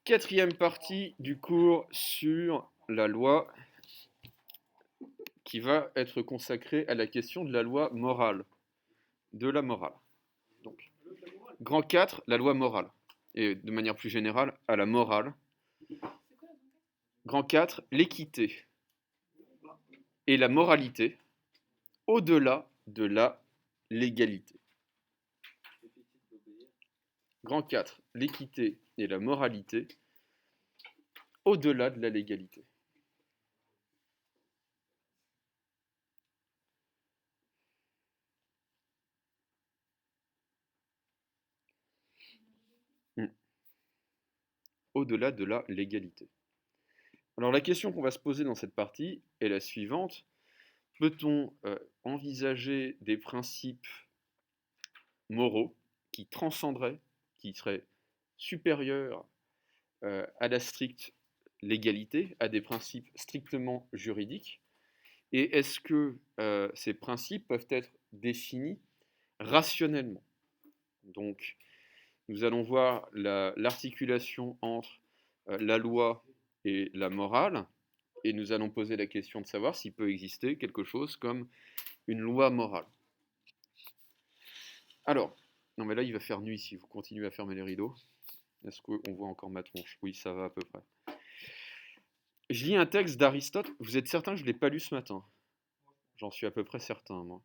Quatrième partie du cours sur la loi qui va être consacrée à la question de la loi morale, de la morale. Donc, grand 4, la loi morale, et de manière plus générale, à la morale. Grand 4, l'équité et la moralité au-delà de la légalité. Grand 4, l'équité et la moralité au-delà de la légalité. Au-delà de la légalité. Alors la question qu'on va se poser dans cette partie est la suivante. Peut-on envisager des principes moraux qui transcenderaient, qui seraient supérieurs à la stricte légalité, à des principes strictement juridiques? Et est-ce que ces principes peuvent être définis rationnellement? Donc, nous allons voir l'articulation entre la loi et la morale, et nous allons poser la question de savoir s'il peut exister quelque chose comme une loi morale. Alors, non mais là il va faire nuit si vous continuez à fermer les rideaux. Est-ce qu'on voit encore ma tronche? Oui, ça va à peu près. Je lis un texte d'Aristote, vous êtes certain que je ne l'ai pas lu ce matin? J'en suis à peu près certain, moi.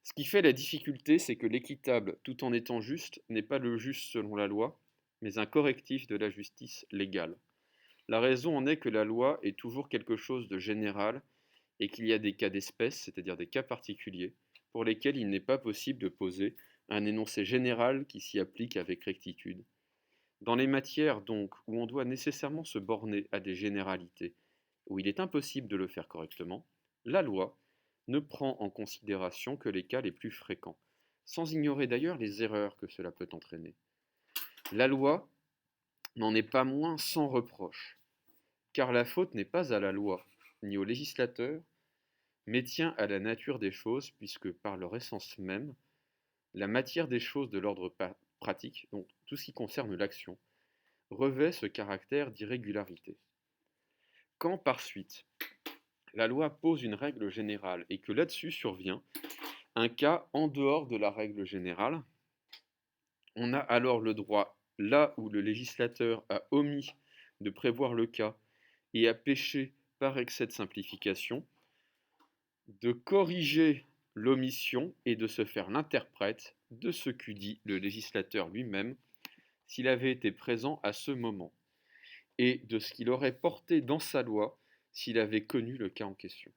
Ce qui fait la difficulté, c'est que l'équitable, tout en étant juste, n'est pas le juste selon la loi, mais un correctif de la justice légale. La raison en est que la loi est toujours quelque chose de général et qu'il y a des cas d'espèce, c'est-à-dire des cas particuliers, pour lesquels il n'est pas possible de poser un énoncé général qui s'y applique avec rectitude. Dans les matières donc où on doit nécessairement se borner à des généralités, où il est impossible de le faire correctement, la loi ne prend en considération que les cas les plus fréquents, sans ignorer d'ailleurs les erreurs que cela peut entraîner. La loi n'en est pas moins sans reproche, car la faute n'est pas à la loi, ni au législateur, mais tient à la nature des choses, puisque par leur essence même, la matière des choses de l'ordre pratique, donc tout ce qui concerne l'action, revêt ce caractère d'irrégularité. Quand par suite, la loi pose une règle générale et que là-dessus survient un cas en dehors de la règle générale, on a alors le droit, là où le législateur a omis de prévoir le cas et a péché par excès de simplification, de corriger l'omission et de se faire l'interprète de ce qu'eût dit le législateur lui-même s'il avait été présent à ce moment, et de ce qu'il aurait porté dans sa loi s'il avait connu le cas en question.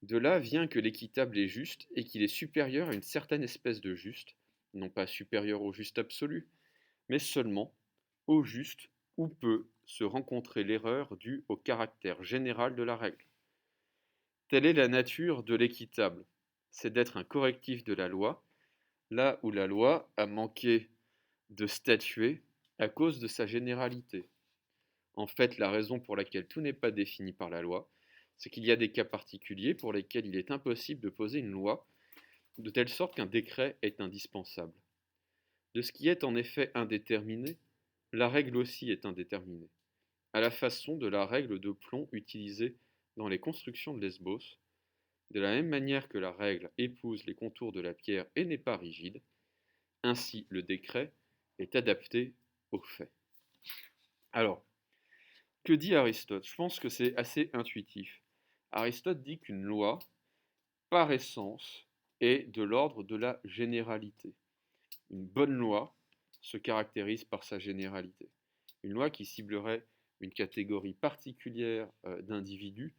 De là vient que l'équitable est juste et qu'il est supérieur à une certaine espèce de juste, non pas supérieur au juste absolu, mais seulement au juste où peut se rencontrer l'erreur due au caractère général de la règle. Telle est la nature de l'équitable, c'est d'être un correctif de la loi, là où la loi a manqué de statuer à cause de sa généralité. En fait, la raison pour laquelle tout n'est pas défini par la loi, c'est qu'il y a des cas particuliers pour lesquels il est impossible de poser une loi, de telle sorte qu'un décret est indispensable. De ce qui est en effet indéterminé, la règle aussi est indéterminée, à la façon de la règle de plomb utilisée dans les constructions de Lesbos, de la même manière que la règle épouse les contours de la pierre et n'est pas rigide, ainsi le décret est adapté aux faits. Alors, que dit Aristote? Je pense que c'est assez intuitif. Aristote dit qu'une loi, par essence, est de l'ordre de la généralité. Une bonne loi se caractérise par sa généralité. Une loi qui ciblerait une catégorie particulière d'individus,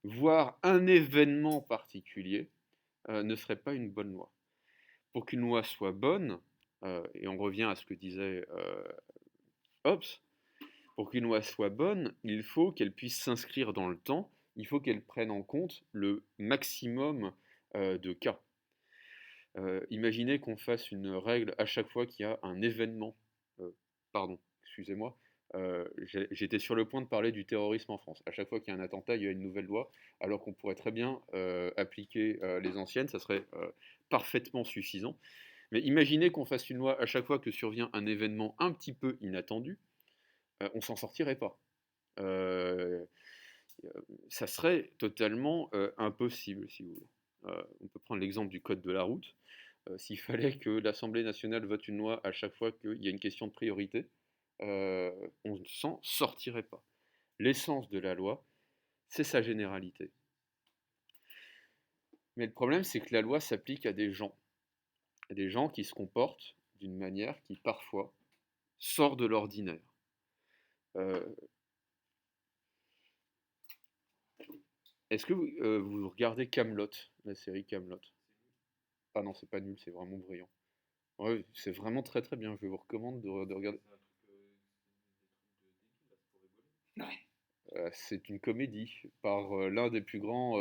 voire un événement particulier, ne serait pas une bonne loi. Pour qu'une loi soit bonne, et on revient à ce que disait Hobbes, pour qu'une loi soit bonne, il faut qu'elle puisse s'inscrire dans le temps, il faut qu'elle prenne en compte le maximum de cas. Imaginez qu'on fasse une règle à chaque fois qu'il y a un événement. Pardon, excusez-moi. J'étais sur le point de parler du terrorisme en France. À chaque fois qu'il y a un attentat, il y a une nouvelle loi, alors qu'on pourrait très bien appliquer les anciennes, ça serait parfaitement suffisant. Mais imaginez qu'on fasse une loi à chaque fois que survient un événement un petit peu inattendu. on s'en sortirait pas. Euh, Ça serait totalement impossible, si vous voulez. On peut prendre l'exemple du code de la route. S'il fallait que l'Assemblée nationale vote une loi à chaque fois qu'il y a une question de priorité, euh, on ne s'en sortirait pas. L'essence de la loi, c'est sa généralité. Mais le problème, c'est que la loi s'applique à des gens qui se comportent d'une manière qui parfois sort de l'ordinaire. Euh, Est-ce que vous regardez Camelot, la série Camelot? Ah non, c'est pas nul, c'est vraiment brillant. Ouais, c'est vraiment très très bien. Je vous recommande de regarder. C'est une comédie par l'un des plus grands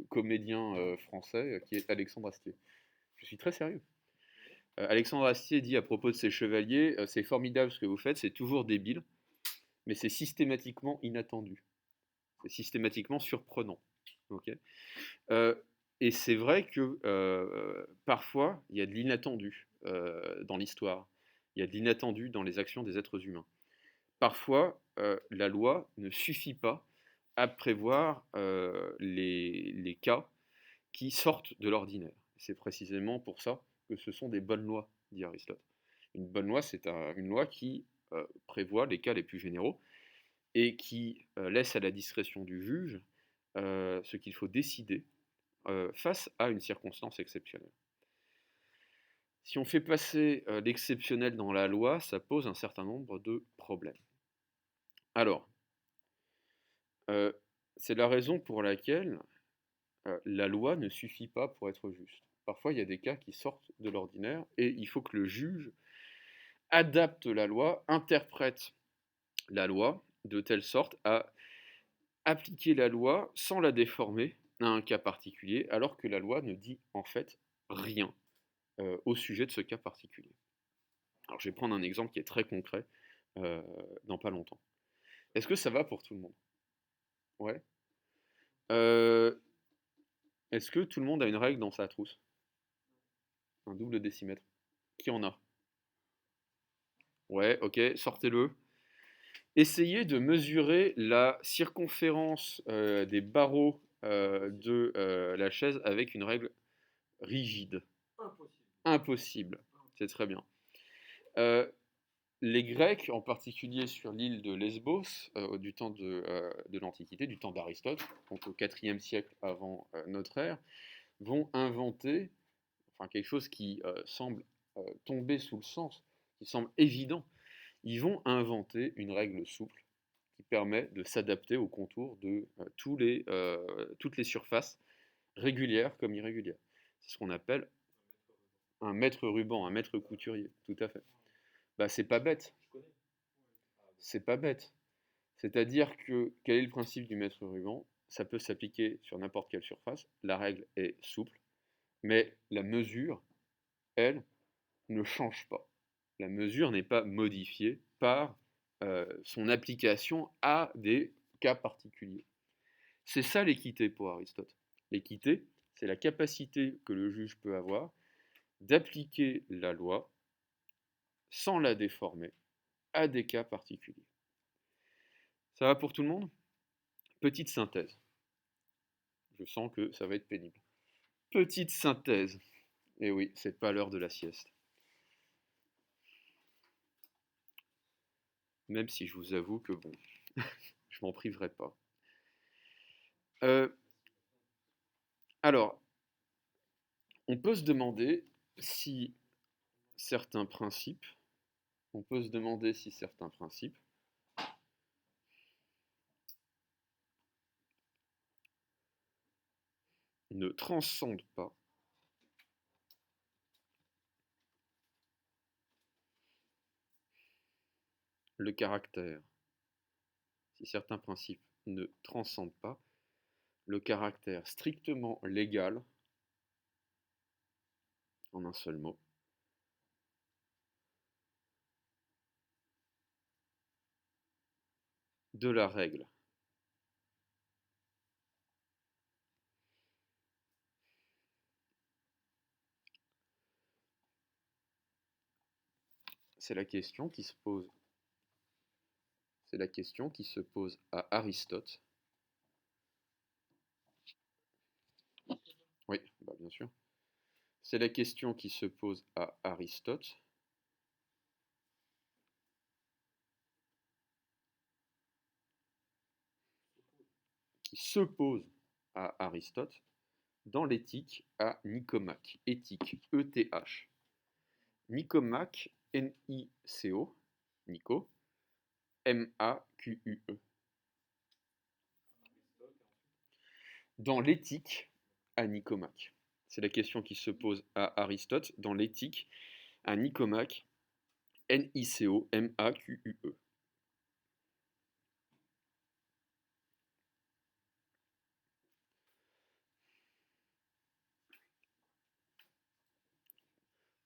comédiens français, qui est Alexandre Astier. Je suis très sérieux. Alexandre Astier dit à propos de ses chevaliers, c'est formidable ce que vous faites, c'est toujours débile, mais c'est systématiquement inattendu. C'est systématiquement surprenant. Ok. Euh, et c'est vrai que parfois, il y a de l'inattendu dans l'histoire. Il y a de l'inattendu dans les actions des êtres humains. Parfois, la loi ne suffit pas à prévoir les cas qui sortent de l'ordinaire. C'est précisément pour ça que ce sont des bonnes lois, dit Aristote. Une bonne loi, c'est une loi qui prévoit les cas les plus généraux et qui laisse à la discrétion du juge ce qu'il faut décider face à une circonstance exceptionnelle. Si on fait passer l'exceptionnel dans la loi, ça pose un certain nombre de problèmes. Alors, euh, c'est la raison pour laquelle la loi ne suffit pas pour être juste. Parfois, il y a des cas qui sortent de l'ordinaire et il faut que le juge adapte la loi, interprète la loi de telle sorte à appliquer la loi sans la déformer à un cas particulier, alors que la loi ne dit en fait rien au sujet de ce cas particulier. Alors, je vais prendre un exemple qui est très concret dans pas longtemps. Est-ce que ça va pour tout le monde? Ouais. Euh, Est-ce que tout le monde a une règle dans sa trousse? Un double décimètre. Qui en a? Ouais, ok, sortez-le. Essayez de mesurer la circonférence des barreaux de la chaise avec une règle rigide. Impossible. C'est très bien. Euh, les Grecs, en particulier sur l'île de Lesbos, du temps de l'Antiquité, du temps d'Aristote, donc au IVe siècle avant notre ère, vont inventer enfin, quelque chose qui semble tomber sous le sens, qui semble évident. Ils vont inventer une règle souple qui permet de s'adapter aux contours de toutes les surfaces, régulières comme irrégulières. C'est ce qu'on appelle un maître ruban, un maître couturier, tout à fait. Bah, c'est pas bête, c'est pas bête. C'est-à-dire que quel est le principe du maître ruban? Ça peut s'appliquer sur n'importe quelle surface, la règle est souple, mais la mesure, elle, ne change pas. La mesure n'est pas modifiée par son application à des cas particuliers. C'est ça l'équité pour Aristote. L'équité, c'est la capacité que le juge peut avoir d'appliquer la loi sans la déformer à des cas particuliers. Ça va pour tout le monde? Petite synthèse. Je sens que ça va être pénible. Petite synthèse. Et oui, c'est pas l'heure de la sieste. Même si je vous avoue que bon, je m'en priverai pas. Euh, alors, on peut se demander si certains principes, on peut se demander si certains principes ne transcendent pas le caractère, si certains principes ne transcendent pas le caractère strictement légal, en un seul mot, de la règle. C'est la question qui se pose C'est la question qui se pose à Aristote. Oui, bah bien sûr. C'est la question qui se pose à Aristote. Qui se pose à Aristote dans l'éthique à Nicomaque. Éthique, E-T-H. Nicomaque, N-I-C-O, Nico, M-A-Q-U-E. Dans l'éthique à Nicomaque. C'est la question qui se pose à Aristote dans l'éthique à Nicomaque, N-I-C-O-M-A-Q-U-E.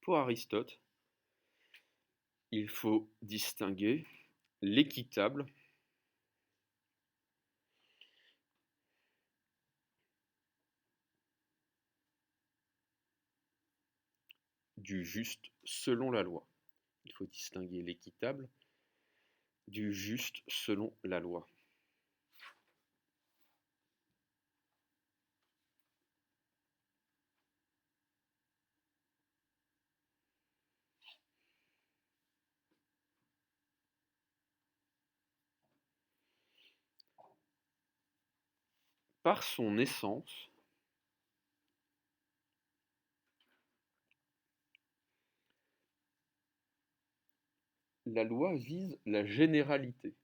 Pour Aristote, il faut distinguer l'équitable du juste selon la loi. Il faut distinguer l'équitable du juste selon la loi. Par son essence, la loi vise la généralité.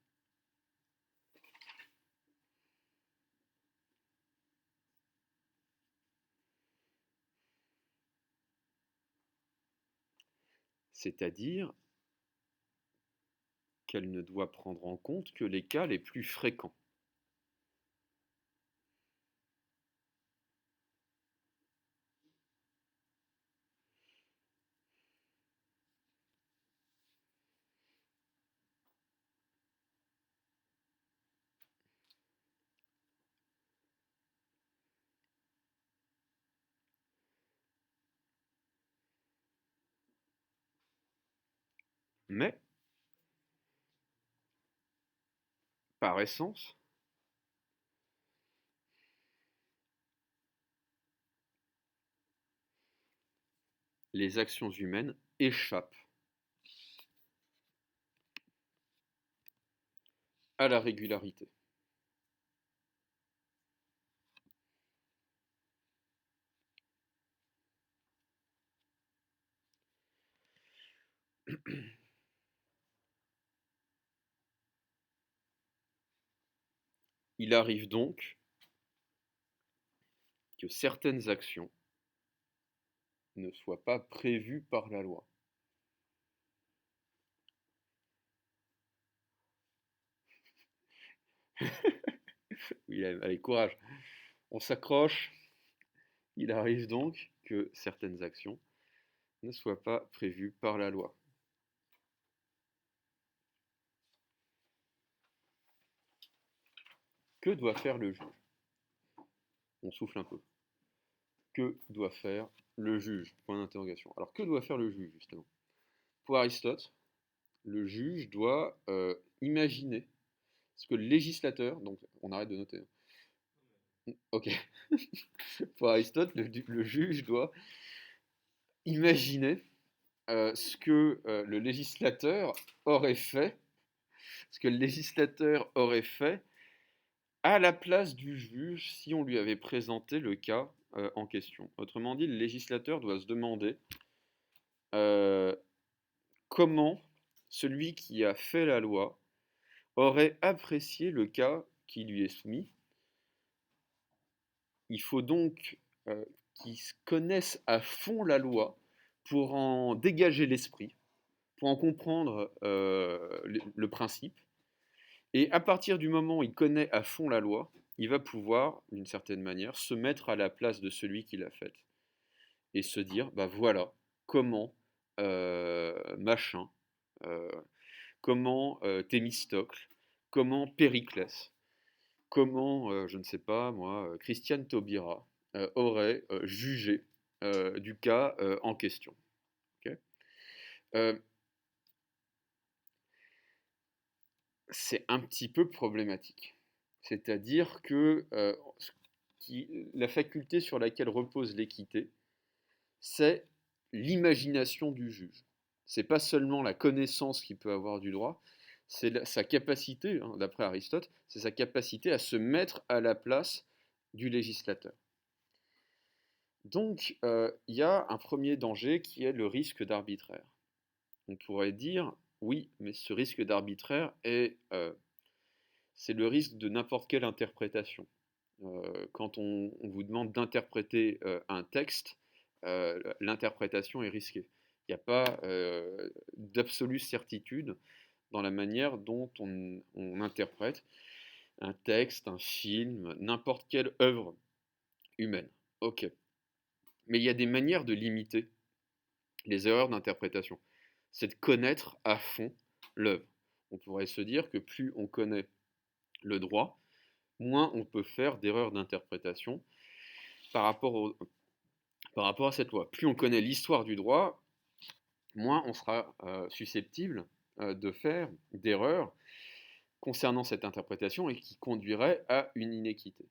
C'est-à-dire qu'elle ne doit prendre en compte que les cas les plus fréquents. Mais, par essence, les actions humaines échappent à la régularité. Il arrive donc que certaines actions ne soient pas prévues par la loi. Oui, allez, courage. On s'accroche. Il arrive donc que certaines actions ne soient pas prévues par la loi. Que doit faire le juge? On souffle un peu. Que doit faire le juge? Point d'interrogation. Alors, que doit faire le juge, justement? Pour Aristote, le juge doit imaginer ce que le législateur, donc on arrête de noter. Ok. Pour Aristote, le juge doit imaginer ce que le législateur aurait fait, ce que le législateur aurait fait à la place du juge si on lui avait présenté le cas en question. Autrement dit, le législateur doit se demander comment celui qui a fait la loi aurait apprécié le cas qui lui est soumis. Il faut donc qu'il connaisse à fond la loi pour en dégager l'esprit, pour en comprendre le principe. Et à partir du moment où il connaît à fond la loi, il va pouvoir, d'une certaine manière, se mettre à la place de celui qui l'a faite et se dire, bah voilà, comment machin, euh, comment Thémistocle, comment Périclès, comment, je ne sais pas moi, Christiane Taubira aurait jugé du cas en question. Okay. c'est un petit peu problématique. C'est-à-dire que la faculté sur laquelle repose l'équité, c'est l'imagination du juge. C'est pas seulement la connaissance qu'il peut avoir du droit, c'est sa capacité, hein, d'après Aristote, c'est sa capacité à se mettre à la place du législateur. Donc, il y a un premier danger qui est le risque d'arbitraire. On pourrait dire, oui, mais ce risque d'arbitraire c'est le risque de n'importe quelle interprétation. Quand on vous demande d'interpréter un texte, l'interprétation est risquée. Il n'y a pas d'absolue certitude dans la manière dont on interprète un texte, un film, n'importe quelle œuvre humaine. Ok. Mais il y a des manières de limiter les erreurs d'interprétation. C'est de connaître à fond l'œuvre. On pourrait se dire que plus on connaît le droit, moins on peut faire d'erreurs d'interprétation par rapport, par rapport à cette loi. Plus on connaît l'histoire du droit, moins on sera susceptible de faire d'erreurs concernant cette interprétation et qui conduirait à une inéquité.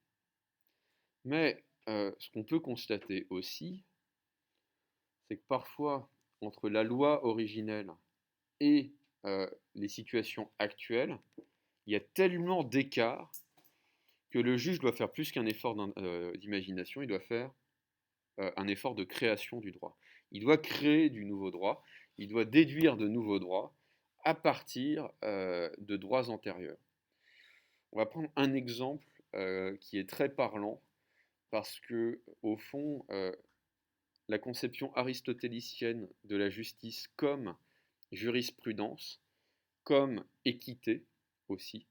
Mais ce qu'on peut constater aussi, c'est que parfois, entre la loi originelle et les situations actuelles, il y a tellement d'écart que le juge doit faire plus qu'un effort d'imagination, il doit faire un effort de création du droit. Il doit créer du nouveau droit, il doit déduire de nouveaux droits à partir de droits antérieurs. On va prendre un exemple qui est très parlant parce que, au fond, la conception aristotélicienne de la justice comme jurisprudence, comme équité aussi,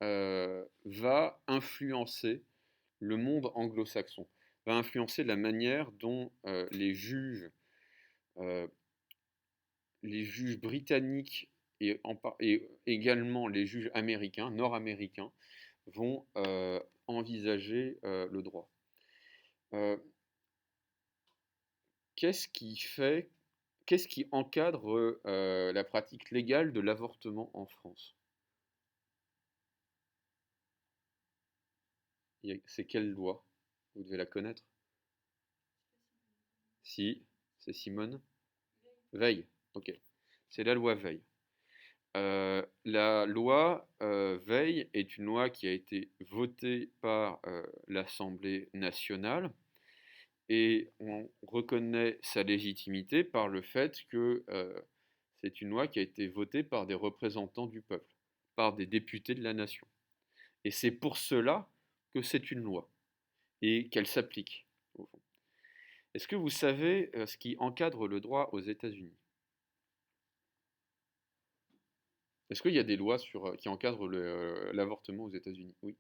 va influencer le monde anglo-saxon, va influencer la manière dont euh, les juges britanniques et également les juges américains, nord-américains, vont envisager le droit. Qu'est-ce qui encadre la pratique légale de l'avortement en France? C'est quelle loi? Vous devez la connaître. Si, c'est Simone Veil. Ok, c'est la loi Veil. La loi Veil est une loi qui a été votée par l'Assemblée nationale et on reconnaît sa légitimité par le fait que c'est une loi qui a été votée par des représentants du peuple, par des députés de la nation. Et c'est pour cela que c'est une loi et qu'elle s'applique, au fond. Est-ce que vous savez ce qui encadre le droit aux États-Unis? Est-ce qu'il y a des lois qui encadrent l'avortement aux États-Unis? Oui.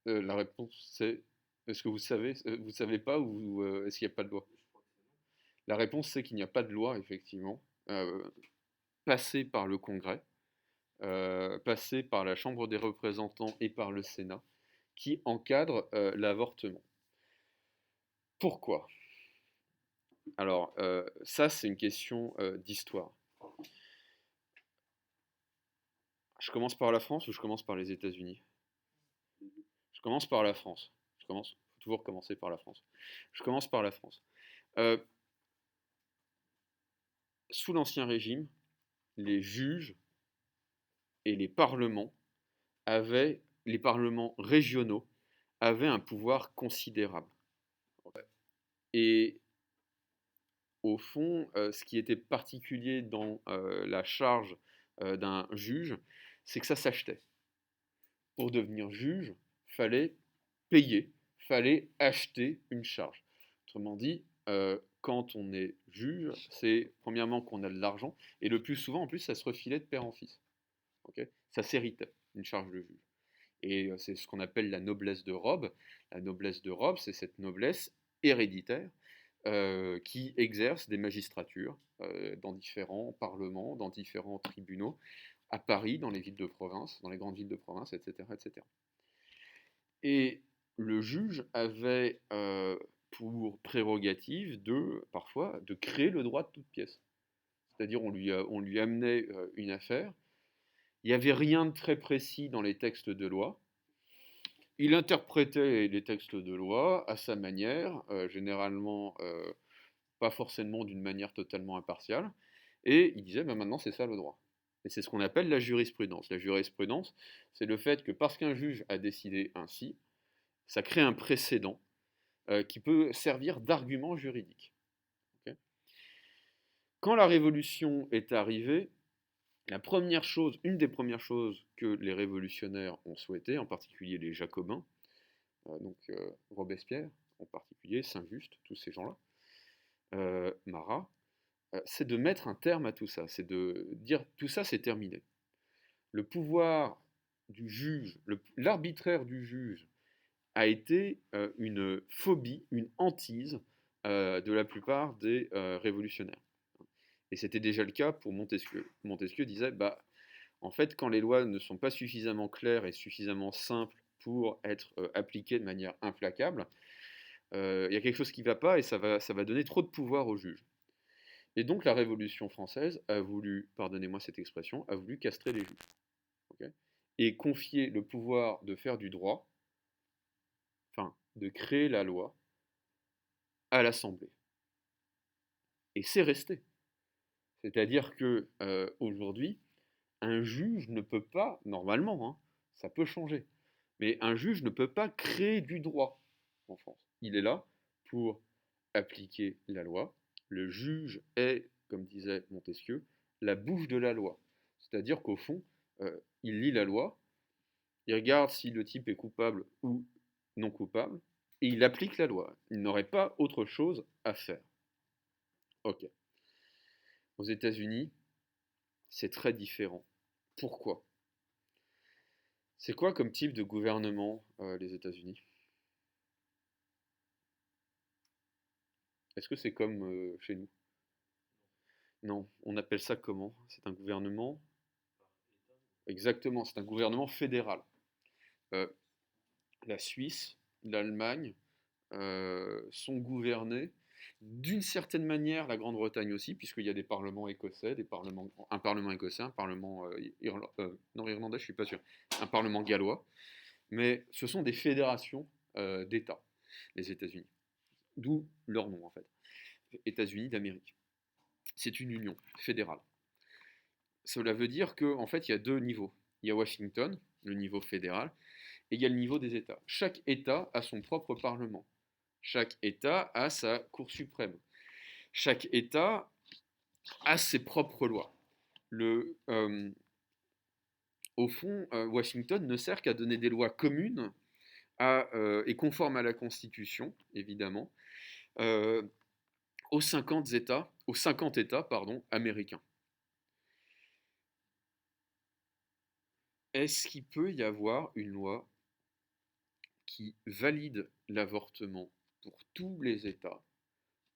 La réponse c'est. Est-ce que vous savez? Vous savez pas ou est-ce qu'il n'y a pas de loi? La réponse c'est qu'il n'y a pas de loi, effectivement, passée par le Congrès, passée par la Chambre des représentants et par le Sénat, qui encadre l'avortement. Pourquoi? Alors, ça, c'est une question d'histoire. Je commence par la France ou je commence par les États-Unis? Je commence par la France. Faut toujours commencer par la France. Je commence par la France. Euh, Sous l'Ancien Régime, les juges et les parlements régionaux avaient un pouvoir considérable. Et au fond, ce qui était particulier dans la charge d'un juge, c'est que ça s'achetait. Pour devenir juge, fallait payer, fallait acheter une charge. Autrement dit, quand on est juge, c'est premièrement qu'on a de l'argent, et le plus souvent, en plus, ça se refilait de père en fils. Okay, ça s'héritait, une charge de juge. Et c'est ce qu'on appelle la noblesse de robe. La noblesse de robe, c'est cette noblesse héréditaire qui exerce des magistratures dans différents parlements, dans différents tribunaux, à Paris, dans les villes de province, dans les grandes villes de province, etc. etc. Et le juge avait pour prérogative parfois, de créer le droit de toute pièce. C'est-à-dire on lui amenait une affaire, Il n'y avait rien de très précis dans les textes de loi. Il interprétait les textes de loi à sa manière, généralement pas forcément d'une manière totalement impartiale, et il disait bah, maintenant c'est ça le droit. Et c'est ce qu'on appelle la jurisprudence. La jurisprudence, c'est le fait que parce qu'un juge a décidé ainsi, ça crée un précédent qui peut servir d'argument juridique. Okay. Quand la Révolution est arrivée, une des premières choses que les révolutionnaires ont souhaité, en particulier les Jacobins, Robespierre en particulier, Saint-Just, tous ces gens-là, Marat, c'est de mettre un terme à tout ça, c'est de dire tout ça c'est terminé. Le pouvoir du juge, l'arbitraire du juge a été une phobie, une hantise de la plupart des révolutionnaires. Et c'était déjà le cas pour Montesquieu. Montesquieu disait, bah, en fait, quand les lois ne sont pas suffisamment claires et suffisamment simples pour être appliquées de manière implacable, il y a quelque chose qui ne va pas et ça va donner trop de pouvoir aux juges. Et donc la Révolution française a voulu, pardonnez-moi cette expression, a voulu castrer les juges. Okay, et confier le pouvoir de faire du droit, enfin de créer la loi, à l'Assemblée. Et c'est resté. C'est-à-dire que aujourd'hui, un juge ne peut pas, normalement, hein, ça peut changer, mais un juge ne peut pas créer du droit en France. Il est là pour appliquer la loi. Le juge est, comme disait Montesquieu, la bouche de la loi. C'est-à-dire qu'au fond, il lit la loi, il regarde si le type est coupable ou non coupable, et il applique la loi. Il n'aurait pas autre chose à faire. Ok. Aux États-Unis, c'est très différent. Pourquoi? C'est quoi comme type de gouvernement les États-Unis? Est-ce que c'est comme chez nous? Non, on appelle ça comment? C'est un gouvernement? Exactement, c'est un gouvernement fédéral. Euh, la Suisse, l'Allemagne sont gouvernés d'une certaine manière, la Grande-Bretagne aussi, puisqu'il y a des parlements écossais, un parlement écossais, un parlement non, irlandais, je suis pas sûr, un parlement gallois, mais ce sont des fédérations d'États, les États-Unis. D'où leur nom en fait, États-Unis d'Amérique. C'est une union fédérale. Cela veut dire qu'en fait, il y a deux niveaux. Il y a Washington, le niveau fédéral, et il y a le niveau des États. Chaque État a son propre parlement. Chaque État a sa Cour suprême. Chaque État a ses propres lois. Au fond, Washington ne sert qu'à donner des lois communes et conformes à la Constitution, évidemment, aux 50 États, américains. Est-ce qu'il peut y avoir une loi qui valide l'avortement pour tous les États?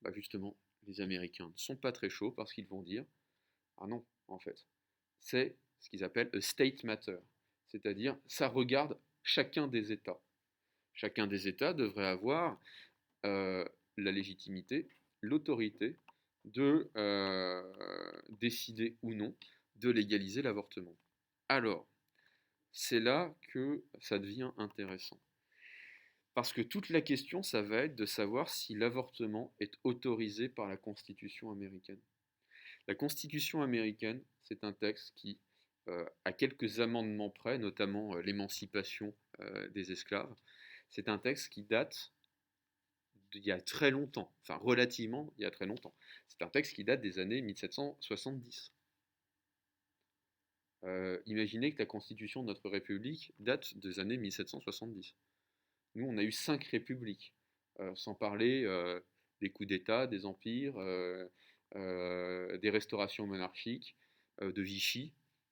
Bah justement, les Américains ne sont pas très chauds parce qu'ils vont dire ah non, en fait, c'est ce qu'ils appellent a state matter, c'est-à-dire ça regarde chacun des États. Chacun des États devrait avoir la légitimité, l'autorité de décider ou non de légaliser l'avortement. Alors, c'est là que ça devient intéressant. Parce que toute la question, ça va être de savoir si l'avortement est autorisé par la Constitution américaine. La Constitution américaine, c'est un texte qui, à quelques amendements près, notamment l'émancipation des esclaves, c'est un texte qui date d'il y a très longtemps, enfin relativement il y a très longtemps. C'est un texte qui date des années 1770. Imaginez que la constitution de notre République date des années 1770. Nous, on a eu 5 républiques, sans parler des coups d'État, des empires, des restaurations monarchiques, de Vichy,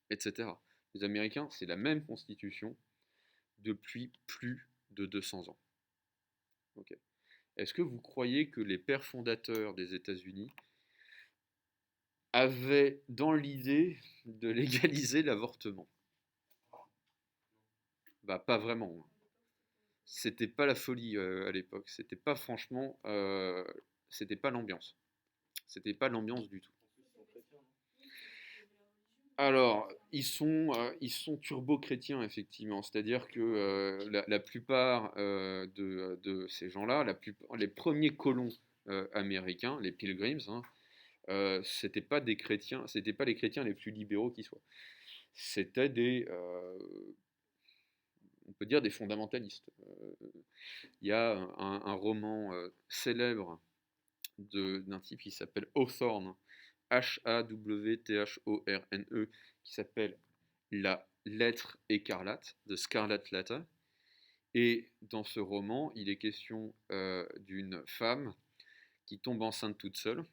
etc. Les Américains, c'est la même constitution depuis plus de 200 ans. Okay. Est-ce que vous croyez que les pères fondateurs des États-Unis avaient dans l'idée de légaliser l'avortement? Bah, pas vraiment. C'était pas la folie à l'époque. C'était pas franchement. C'était pas l'ambiance. C'était pas l'ambiance du tout. Alors, ils sont turbo-chrétiens, effectivement. C'est-à-dire que la plupart de ces gens-là, les premiers colons américains, les Pilgrims, hein, c'était pas des chrétiens, c'était pas les chrétiens les plus libéraux qui soient. C'était on peut dire des fondamentalistes. Il y a un roman célèbre d'un type qui s'appelle Hawthorne, Hawthorne, qui s'appelle La lettre écarlate, The Scarlet Letter. Et dans ce roman, il est question d'une femme qui tombe enceinte toute seule.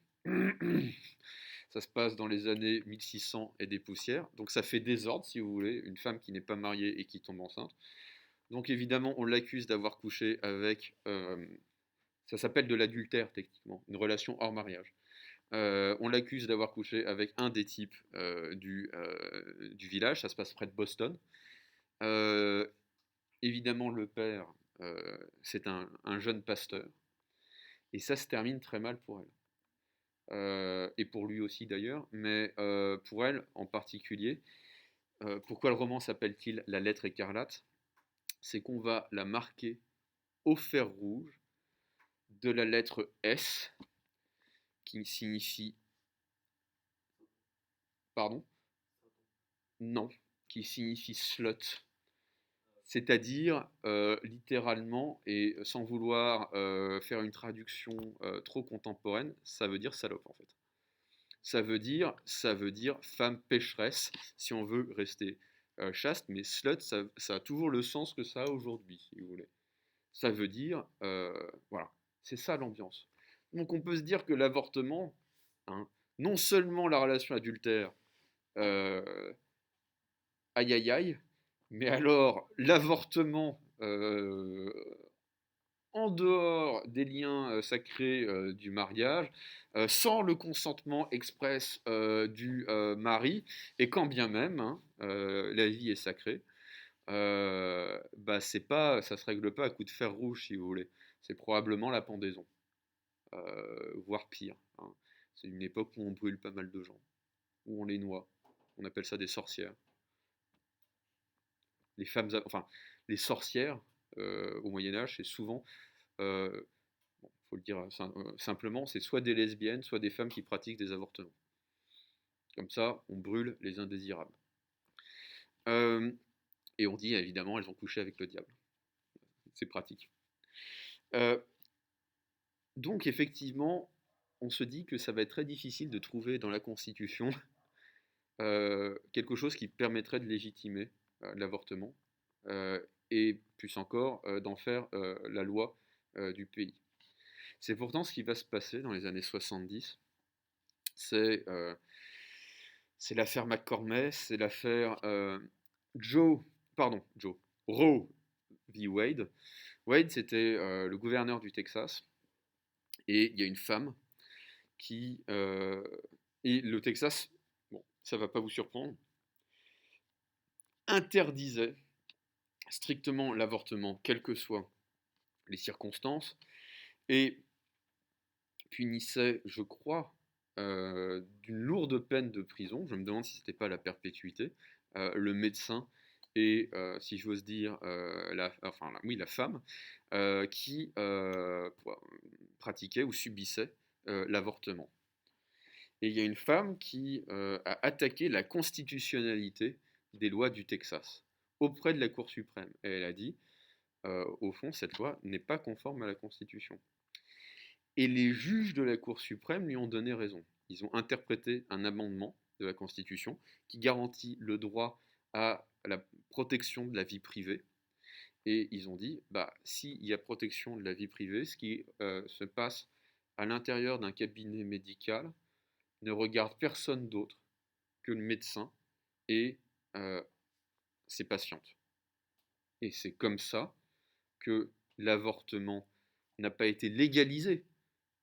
Ça se passe dans les années 1600 et des poussières. Donc ça fait désordre, si vous voulez, une femme qui n'est pas mariée et qui tombe enceinte. Donc évidemment, on l'accuse d'avoir couché avec... ça s'appelle de l'adultère, techniquement, une relation hors mariage. On l'accuse d'avoir couché avec un des types du village, ça se passe près de Boston. Euh, Évidemment, le père, c'est un jeune pasteur, et ça se termine très mal pour elle. Et pour lui aussi d'ailleurs, mais pour elle en particulier. Pourquoi le roman s'appelle-t-il La lettre écarlate? C'est qu'on va la marquer au fer rouge de la lettre S, qui signifie... Pardon? Non, qui signifie slut. C'est-à-dire, littéralement, et sans vouloir faire une traduction trop contemporaine, ça veut dire salope en fait. Ça veut dire femme pécheresse, si on veut rester chaste, mais slut, ça a toujours le sens que ça a aujourd'hui, si vous voulez. Ça veut dire, voilà, c'est ça l'ambiance. Donc on peut se dire que l'avortement, hein, non seulement la relation adultère, euh, aïe aïe aïe, mais alors l'avortement en dehors des liens sacrés du mariage, sans le consentement express du mari, et quand bien même hein, la vie est sacrée, bah ça se règle pas à coup de fer rouge si vous voulez. C'est probablement la pendaison, voire pire, hein. C'est une époque où on brûle pas mal de gens, où on les noie. On appelle ça des sorcières. Les femmes, enfin, les sorcières au Moyen Âge, c'est souvent, bon, faut le dire simplement, c'est soit des lesbiennes, soit des femmes qui pratiquent des avortements. Comme ça, on brûle les indésirables. Euh, et on dit évidemment, elles ont couché avec le diable. C'est pratique. Euh, donc effectivement, on se dit que ça va être très difficile de trouver dans la Constitution quelque chose qui permettrait de légitimer l'avortement, euh, et plus encore d'en faire la loi du pays. C'est pourtant ce qui va se passer dans les années 70. C'est c'est l'affaire McCormack, c'est l'affaire Joe, pardon, Joe, Roe v. Wade. Wade, c'était le gouverneur du Texas, et il y a une femme qui... et le Texas, bon, ça va pas vous surprendre, interdisait strictement l'avortement, quelles que soient les circonstances, et punissait, je crois, d'une lourde peine de prison, je me demande si c'était pas la perpétuité, le médecin et, si j'ose dire, oui, la femme, qui pratiquait ou subissait l'avortement. Et il y a une femme qui a attaqué la constitutionnalité des lois du Texas auprès de la Cour suprême. Et elle a dit, au fond, cette loi n'est pas conforme à la Constitution. Et les juges de la Cour suprême lui ont donné raison. Ils ont interprété un amendement de la Constitution qui garantit le droit à la protection de la vie privée. Et ils ont dit, bah, s'il y a protection de la vie privée, ce qui se passe à l'intérieur d'un cabinet médical ne regarde personne d'autre que le médecin et euh, ses patientes. Et c'est comme ça que l'avortement n'a pas été légalisé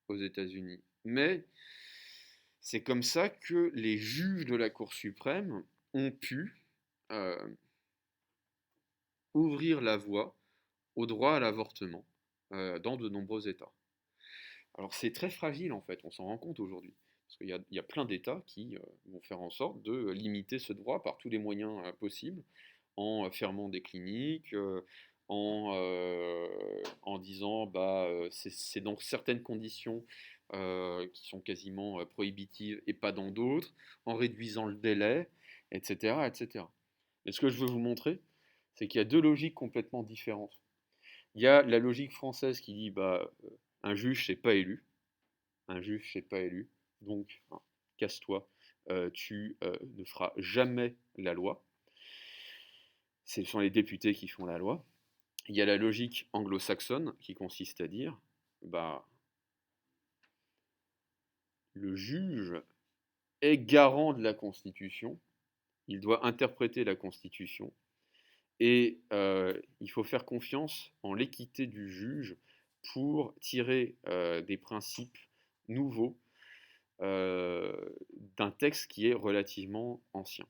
aux États-Unis. Mais c'est comme ça que les juges de la Cour suprême ont pu euh, ouvrir la voie au droit à l'avortement dans de nombreux États. Alors c'est très fragile en fait, on s'en rend compte aujourd'hui. Parce qu'il y a plein d'États qui vont faire en sorte de limiter ce droit par tous les moyens possibles, en fermant des cliniques, en disant bah c'est dans certaines conditions qui sont quasiment prohibitives et pas dans d'autres, en réduisant le délai, etc., etc. Mais ce que je veux vous montrer, c'est qu'il y a deux logiques complètement différentes. Il y a la logique française qui dit bah un juge c'est pas élu, un juge c'est pas élu, donc hein, casse-toi, tu ne feras jamais la loi. Ce sont les députés qui font la loi. Il y a la logique anglo-saxonne qui consiste à dire bah, le juge est garant de la Constitution, il doit interpréter la Constitution, et il faut faire confiance en l'équité du juge pour tirer des principes nouveaux d'un texte qui est relativement ancien.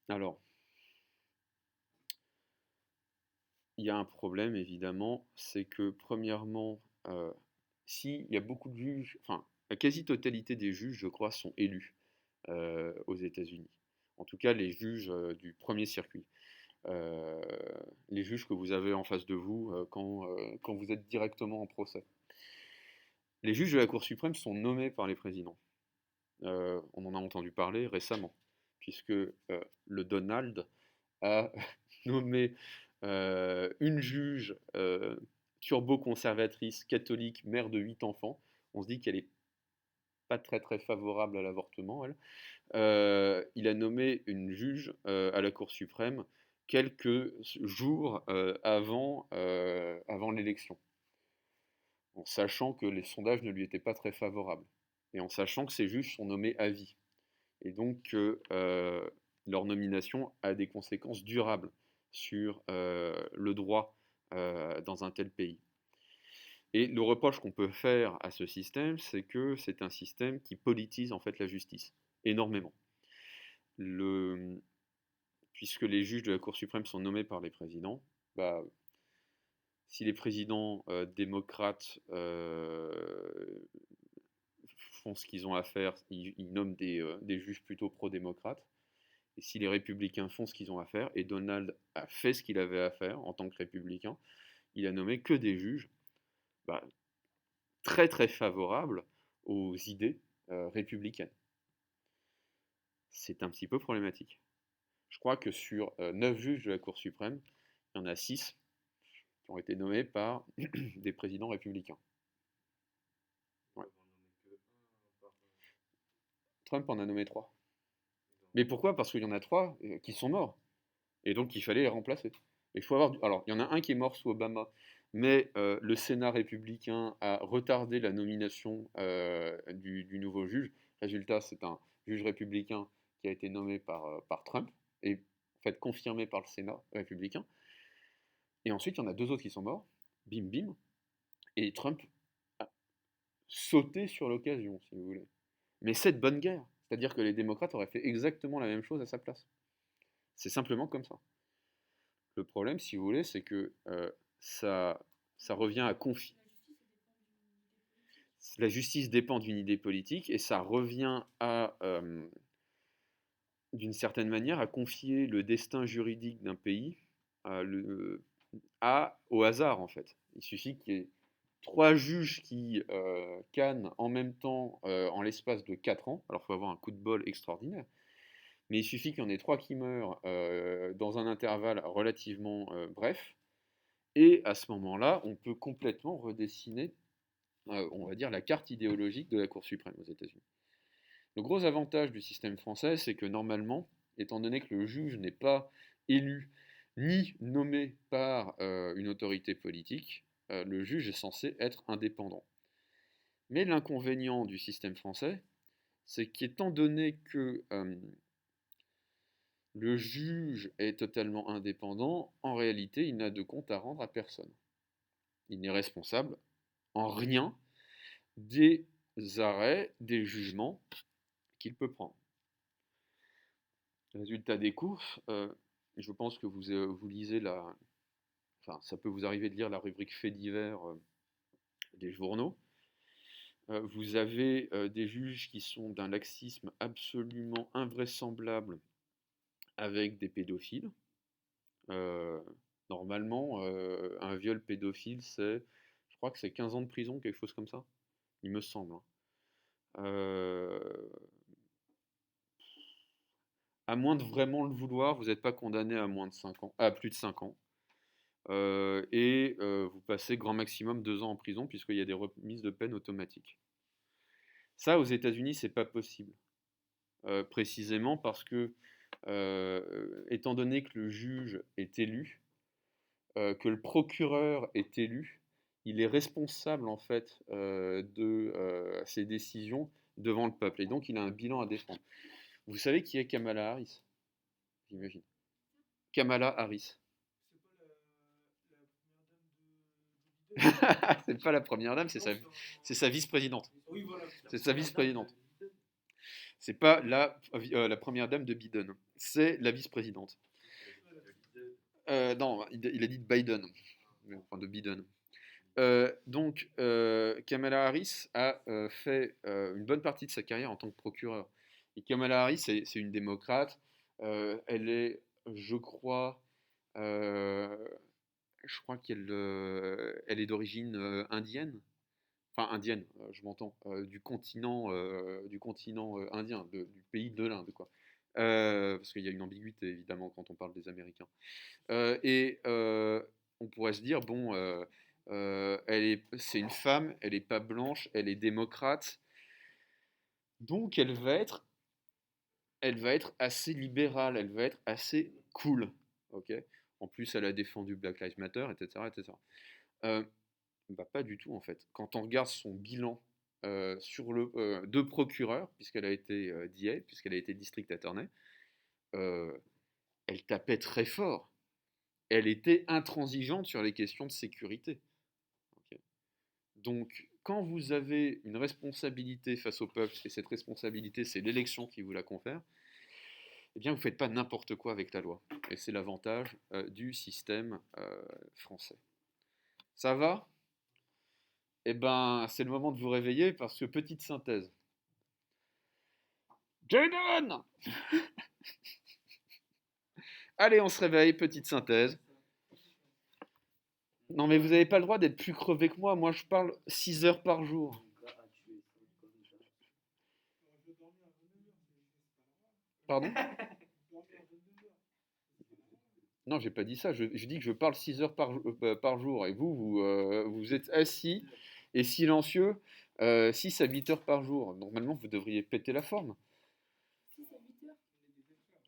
Alors, il y a un problème évidemment, c'est que premièrement, s'il y a beaucoup de juges, enfin la quasi-totalité des juges, je crois, sont élus aux États-Unis. En tout cas, les juges du premier circuit. Euh, les juges que vous avez en face de vous quand vous êtes directement en procès. Les juges de la Cour suprême sont nommés par les présidents. On en a entendu parler récemment, puisque le Donald a nommé une juge turbo-conservatrice, catholique, mère de 8 enfants. On se dit qu'elle est pas très très favorable à l'avortement, elle. Il a nommé une juge à la Cour suprême quelques jours avant l'élection, en sachant que les sondages ne lui étaient pas très favorables, et en sachant que ces juges sont nommés à vie, et donc que leur nomination a des conséquences durables sur le droit dans un tel pays. Et le reproche qu'on peut faire à ce système, c'est que c'est un système qui politise en fait la justice énormément. Puisque les juges de la Cour suprême sont nommés par les présidents, bah, si les présidents démocrates font ce qu'ils ont à faire, ils nomment des juges plutôt pro-démocrates. Et si les républicains font ce qu'ils ont à faire, et Donald a fait ce qu'il avait à faire en tant que républicain, il a nommé que des juges bah, très très favorables aux idées républicaines. C'est un petit peu problématique. Je crois que sur 9 juges de la Cour suprême, il y en a 6 qui ont été nommés par des présidents républicains. Ouais. Trump en a nommé 3. Mais pourquoi? Parce qu'il y en a 3 qui sont morts. Et donc il fallait les remplacer. Il faut avoir. Alors, il y en a un qui est mort sous Obama, mais le Sénat républicain a retardé la nomination du nouveau juge. Résultat, c'est un juge républicain qui a été nommé par Trump et en fait confirmé par le Sénat républicain. Et ensuite, il y en a 2 autres qui sont morts, bim bim, et Trump a sauté sur l'occasion, si vous voulez. Mais c'est de bonne guerre, c'est-à-dire que les démocrates auraient fait exactement la même chose à sa place. C'est simplement comme ça. Le problème, si vous voulez, c'est que ça, ça revient à confier. La justice dépend d'une idée politique et ça revient à, d'une certaine manière, à confier le destin juridique d'un pays au hasard, en fait. Il suffit qu'il y ait 3 juges qui cannent en même temps en l'espace de 4 ans. Alors, il faut avoir un coup de bol extraordinaire. Mais il suffit qu'il y en ait 3 qui meurent dans un intervalle relativement bref. Et à ce moment-là, on peut complètement redessiner, on va dire, la carte idéologique de la Cour suprême aux États-Unis. Le gros avantage du système français, c'est que normalement, étant donné que le juge n'est pas élu ni nommé par une autorité politique, le juge est censé être indépendant. Mais l'inconvénient du système français, c'est qu'étant donné que le juge est totalement indépendant, en réalité, il n'a de compte à rendre à personne. Il n'est responsable en rien des arrêts, des jugements qu'il peut prendre. Résultat des courses, je pense que vous lisez enfin ça peut vous arriver de lire la rubrique faits divers des journaux. Vous avez des juges qui sont d'un laxisme absolument invraisemblable avec des pédophiles. Euh, Normalement, un viol pédophile, je crois que c'est 15 ans de prison, quelque chose comme ça, il me semble, hein. Euh, à moins de vraiment le vouloir, vous n'êtes pas condamné à moins de 5 ans, à plus de 5 ans. Vous passez grand maximum 2 ans en prison, puisqu'il y a des remises de peine automatiques. Ça, aux États-Unis, c'est pas possible. Précisément parce que, étant donné que le juge est élu, que le procureur est élu, il est responsable en fait de ses décisions devant le peuple. Et donc il a un bilan à défendre. Vous savez qui est Kamala Harris? J'imagine. Kamala Harris. C'est pas la première dame, c'est sa vice-présidente. C'est sa vice-présidente. C'est pas la première dame de Biden. C'est la vice-présidente. Non, il a dit de Biden. Enfin, de Biden. Kamala Harris a fait une bonne partie de sa carrière en tant que procureur. Et Kamala Harris, c'est une démocrate. Elle est, je crois, euh, elle est d'origine indienne. Enfin, indienne, je m'entends, du continent indien, du pays de l'Inde, quoi. Parce qu'il y a une ambiguïté, évidemment, quand on parle des Américains. On pourrait se dire, bon, c'est une femme, elle n'est pas blanche, elle est démocrate, donc elle va être assez libérale, elle va être assez cool, ok? En plus, elle a défendu Black Lives Matter, etc., etc. Euh, Bah, pas du tout en fait. Quand on regarde son bilan de procureur, puisqu'elle a été DA, puisqu'elle a été district attorney, euh, elle tapait très fort. Elle était intransigeante sur les questions de sécurité. Ok. Donc, quand vous avez une responsabilité face au peuple, et cette responsabilité, c'est l'élection qui vous la confère, eh bien, vous ne faites pas n'importe quoi avec la loi. Et c'est l'avantage du système français. Ça va? Eh ben, c'est le moment de vous réveiller parce que petite synthèse. Jaden! Allez, on se réveille, petite synthèse. Non, mais vous n'avez pas le droit d'être plus crevé que moi. Moi, je parle 6 heures par jour. Pardon? Non, j'ai pas dit ça. Je dis que je parle 6 heures par jour. Et vous êtes assis et silencieux 6 à 8 heures par jour. Normalement, vous devriez péter la forme.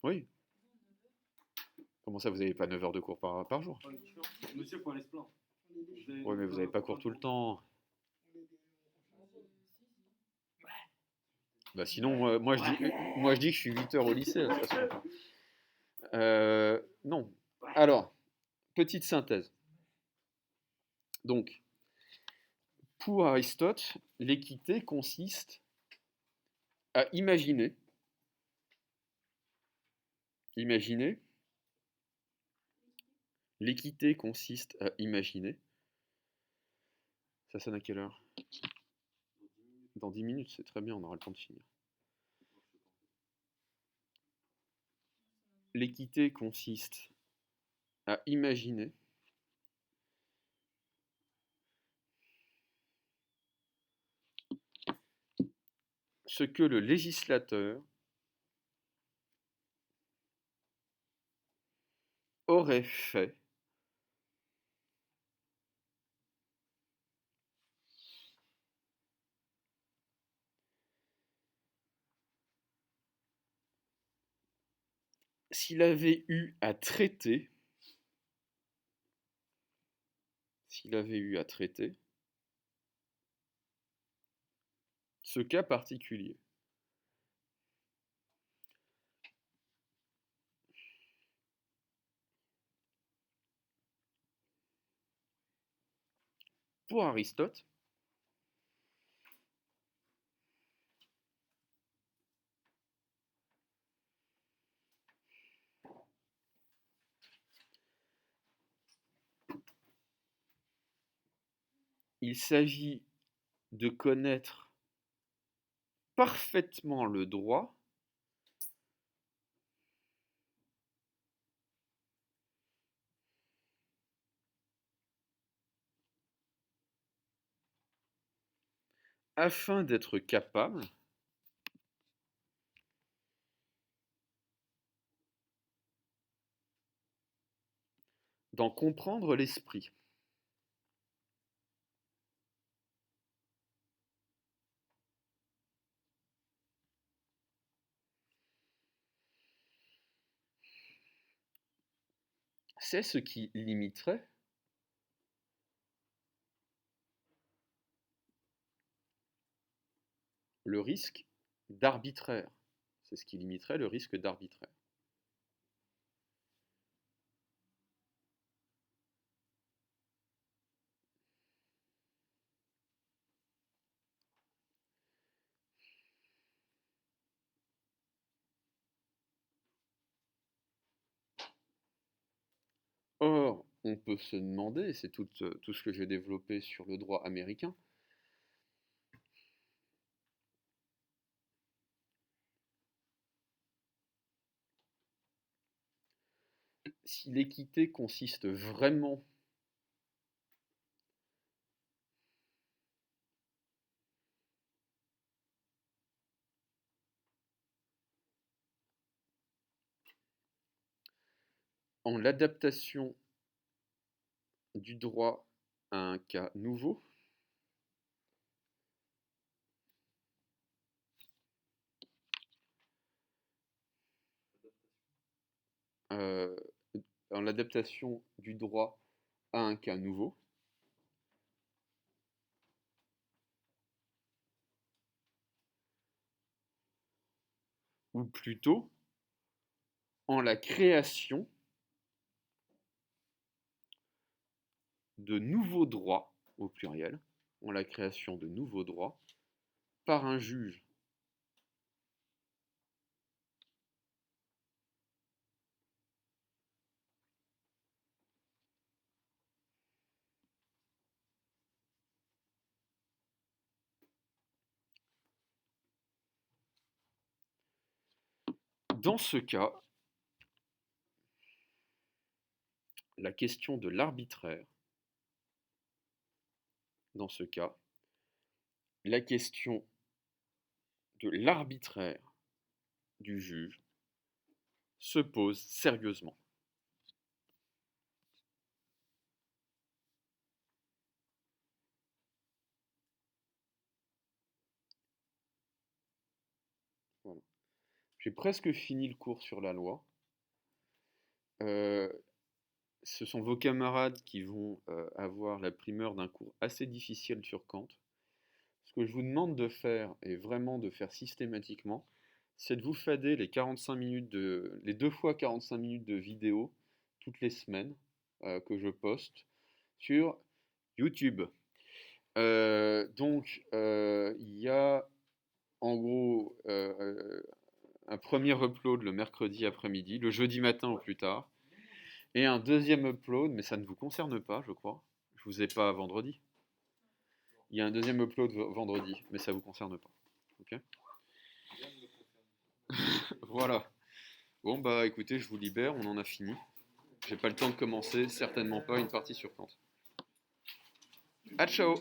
Oui. Comment ça, vous n'avez pas 9 heures de cours par jour? Monsieur, faut aller se plaindre. Oui, mais vous n'avez pas cours tout le temps. Bah sinon, moi je dis que je suis 8 heures au lycée, de toute façon. Non. Alors, petite synthèse. Donc, pour Aristote, l'équité consiste à imaginer. Imaginer. L'équité consiste à imaginer. Ça sonne à quelle heure? Dans 10 minutes, c'est très bien, on aura le temps de finir. L'équité consiste à imaginer ce que le législateur aurait fait s'il avait eu à traiter ce cas particulier. Pour Aristote, il s'agit de connaître parfaitement le droit afin d'être capable d'en comprendre l'esprit. C'est ce qui limiterait le risque d'arbitraire. C'est ce qui limiterait le risque d'arbitraire. Or, on peut se demander, et c'est tout ce que j'ai développé sur le droit américain, si l'équité consiste vraiment en l'adaptation du droit à un cas nouveau, euh, en l'adaptation du droit à un cas nouveau, ou plutôt en la création de nouveaux droits, au pluriel, en la création de nouveaux droits par un juge Dans ce cas, la question de l'arbitraire, dans ce cas, la question de l'arbitraire du juge se pose sérieusement. Voilà. J'ai presque fini le cours sur la loi. Ce sont vos camarades qui vont avoir la primeur d'un cours assez difficile sur Kant. Ce que je vous demande de faire, et vraiment de faire systématiquement, c'est de vous fader les 45 minutes les 2 fois 45 minutes de vidéo toutes les semaines que je poste sur YouTube. Donc, il y a en gros un premier upload le mercredi après-midi, le jeudi matin au plus tard, et un deuxième upload, mais ça ne vous concerne pas, je crois. Je vous ai pas vendredi. Il y a un deuxième upload vendredi, mais ça vous concerne pas. Ok? Voilà. Bon bah écoutez, je vous libère, on en a fini. J'ai pas le temps de commencer, certainement pas une partie sur Kant. À ciao!